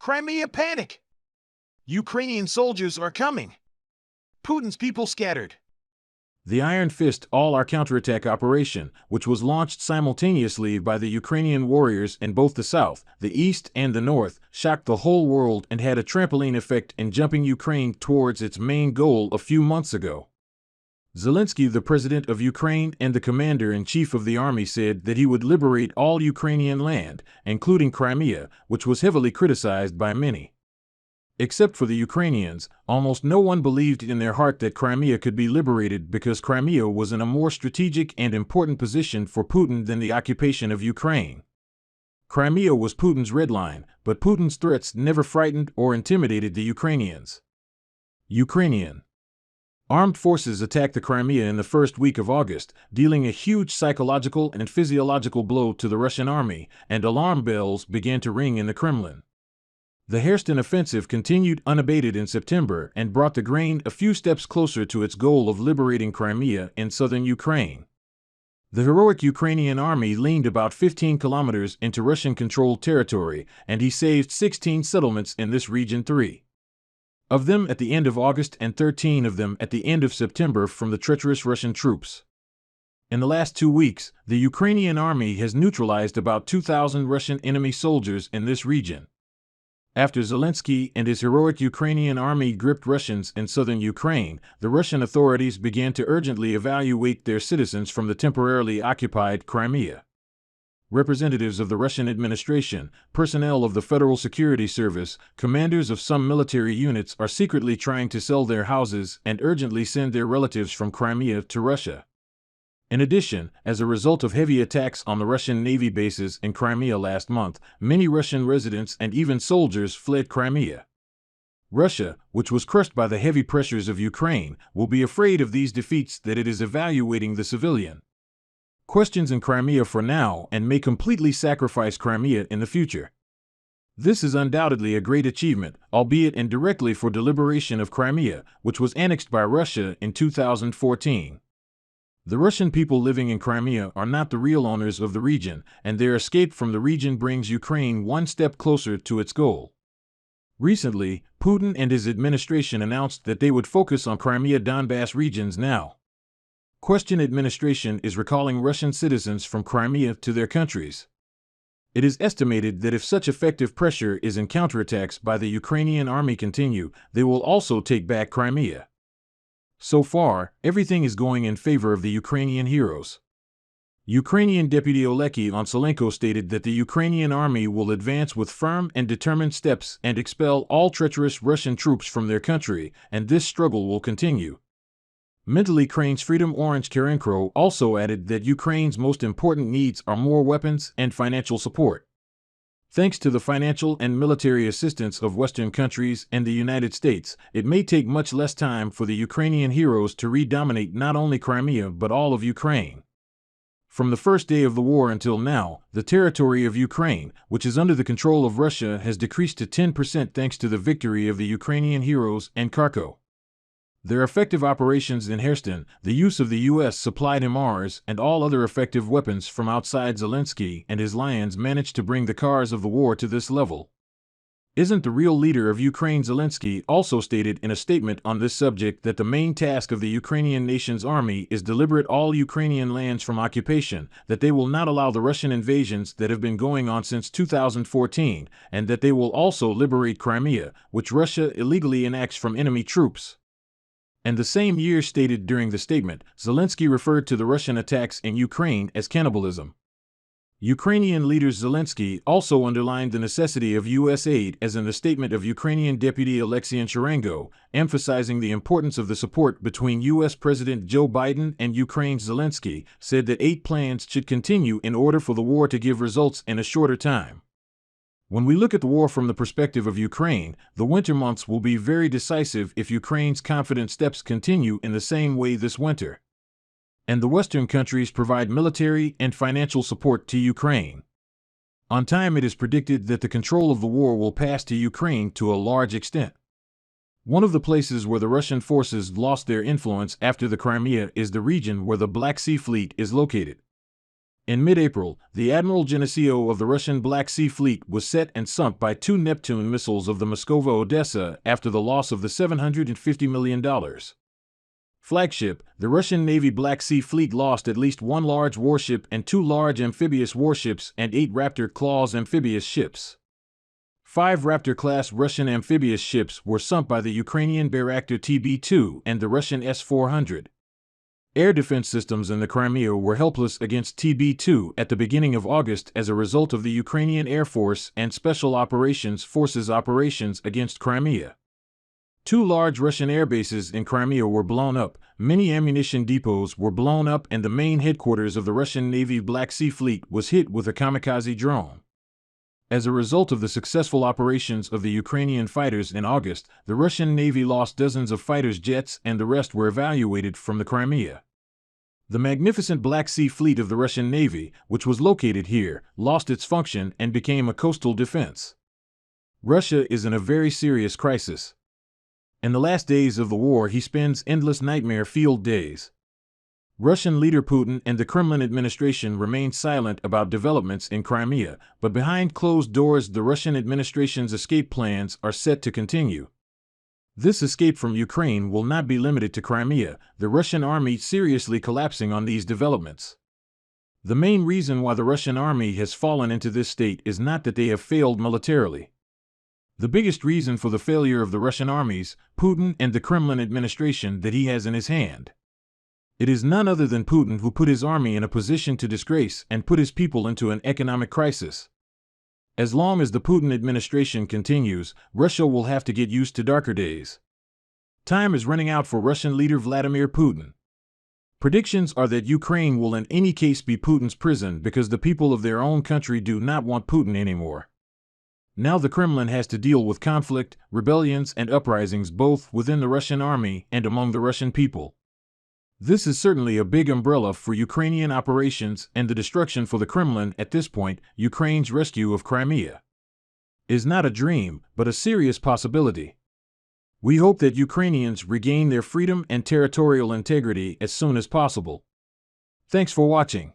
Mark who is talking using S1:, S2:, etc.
S1: Crimea Panic! Ukrainian soldiers are coming! Putin's people scattered.
S2: The Iron Fist all-out counterattack operation, which was launched simultaneously by the Ukrainian warriors in both the south, the east, and the north, shocked the whole world and had a trampoline effect in jumping Ukraine towards its main goal a few months ago. Zelensky, the president of Ukraine and the commander-in-chief of the army, said that he would liberate all Ukrainian land, including Crimea, which was heavily criticized by many. Except for the Ukrainians, almost no one believed in their heart that Crimea could be liberated because Crimea was in a more strategic and important position for Putin than the occupation of Ukraine. Crimea was Putin's red line, but Putin's threats never frightened or intimidated the Ukrainians. Ukrainian armed forces attacked the Crimea in the first week of August, dealing a huge psychological and physiological blow to the Russian army, and alarm bells began to ring in the Kremlin. The Kherson offensive continued unabated in September and brought the grain a few steps closer to its goal of liberating Crimea in southern Ukraine. The heroic Ukrainian army leaned about 15 kilometers into Russian-controlled territory, and he saved 16 settlements in this region, 3 of them at the end of August and 13 of them at the end of September from the treacherous Russian troops. In the last 2 weeks, the Ukrainian army has neutralized about 2,000 Russian enemy soldiers in this region. After Zelensky and his heroic Ukrainian army gripped Russians in southern Ukraine, the Russian authorities began to urgently evacuate their citizens from the temporarily occupied Crimea. Representatives of the Russian administration, personnel of the Federal Security Service, commanders of some military units are secretly trying to sell their houses and urgently send their relatives from Crimea to Russia. In addition, as a result of heavy attacks on the Russian Navy bases in Crimea last month, many Russian residents and even soldiers fled Crimea. Russia, which was crushed by the heavy pressures of Ukraine, will be afraid of these defeats that it is evacuating the civilian questions in Crimea for now and may completely sacrifice Crimea in the future. This is undoubtedly a great achievement, albeit indirectly, for deliberation of Crimea, which was annexed by Russia in 2014. The Russian people living in Crimea are not the real owners of the region, and their escape from the region brings Ukraine one step closer to its goal. Recently, Putin and his administration announced that they would focus on Crimea-Donbass regions now. Administration is recalling Russian citizens from Crimea to their countries. It is estimated that if such effective pressure is in counterattacks by the Ukrainian army continue, they will also take back Crimea. So far, everything is going in favor of the Ukrainian heroes. Ukrainian Deputy Oleksiy Onselenko stated that the Ukrainian army will advance with firm and determined steps and expel all treacherous Russian troops from their country, and this struggle will continue. Mentally Ukraine's Freedom Orange Karenko also added that Ukraine's most important needs are more weapons and financial support. Thanks to the financial and military assistance of Western countries and the United States, it may take much less time for the Ukrainian heroes to redominate not only Crimea but all of Ukraine. From the first day of the war until now, the territory of Ukraine, which is under the control of Russia, has decreased to 10% thanks to the victory of the Ukrainian heroes and Kharkov. Their effective operations in Kherson, the use of the U.S. supplied HIMARS and all other effective weapons from outside Zelensky and his lions managed to bring the cars of the war to this level. Isn't the real leader of Ukraine? Zelensky also stated in a statement on this subject that the main task of the Ukrainian nation's army is to liberate all Ukrainian lands from occupation, that they will not allow the Russian invasions that have been going on since 2014, and that they will also liberate Crimea, which Russia illegally annexed from enemy troops. And the same year stated during the statement, Zelensky referred to the Russian attacks in Ukraine as cannibalism. Ukrainian leader Zelensky also underlined the necessity of U.S. aid, as in the statement of Ukrainian Deputy Oleksiy Onselenko, emphasizing the importance of the support between U.S. President Joe Biden and Ukraine's Zelensky, said that aid plans should continue in order for the war to give results in a shorter time. When we look at the war from the perspective of Ukraine, the winter months will be very decisive if Ukraine's confident steps continue in the same way this winter. And the Western countries provide military and financial support to Ukraine. On time, it is predicted that the control of the war will pass to Ukraine to a large extent. One of the places where the Russian forces lost their influence after the Crimea is the region where the Black Sea Fleet is located. In mid-April, the Admiral Geneseo of the Russian Black Sea Fleet was set and sunk by 2 Neptune missiles of the Moscow-Odessa after the loss of the $750 million flagship. The Russian Navy Black Sea Fleet lost at least 1 large warship and 2 large amphibious warships and 8 Raptor-class amphibious ships. 5 Raptor-class Russian amphibious ships were sunk by the Ukrainian Bayraktar TB2 and the Russian S-400. Air defense systems in the Crimea were helpless against TB2 at the beginning of August as a result of the Ukrainian Air Force and Special Operations Forces operations against Crimea. 2 large Russian air bases in Crimea were blown up, many ammunition depots were blown up, and the main headquarters of the Russian Navy Black Sea Fleet was hit with a kamikaze drone. As a result of the successful operations of the Ukrainian fighters in August, the Russian Navy lost dozens of fighters' jets and the rest were evacuated from the Crimea. The magnificent Black Sea Fleet of the Russian Navy, which was located here, lost its function and became a coastal defense. Russia is in a very serious crisis. In the last days of the war, he spends endless nightmare-filled days. Russian leader Putin and the Kremlin administration remain silent about developments in Crimea, but behind closed doors the Russian administration's escape plans are set to continue. This escape from Ukraine will not be limited to Crimea, the Russian army seriously collapsing on these developments. The main reason why the Russian army has fallen into this state is not that they have failed militarily. The biggest reason for the failure of the Russian armies, Putin and the Kremlin administration that he has in his hand. It is none other than Putin who put his army in a position to disgrace and put his people into an economic crisis. As long as the Putin administration continues, Russia will have to get used to darker days. Time is running out for Russian leader Vladimir Putin. Predictions are that Ukraine will in any case be Putin's prison because the people of their own country do not want Putin anymore. Now the Kremlin has to deal with conflict, rebellions, and uprisings both within the Russian army and among the Russian people. This is certainly a big umbrella for Ukrainian operations, and the destruction for the Kremlin at this point. Ukraine's rescue of Crimea is not a dream, but a serious possibility. We hope that Ukrainians regain their freedom and territorial integrity as soon as possible. Thanks for watching.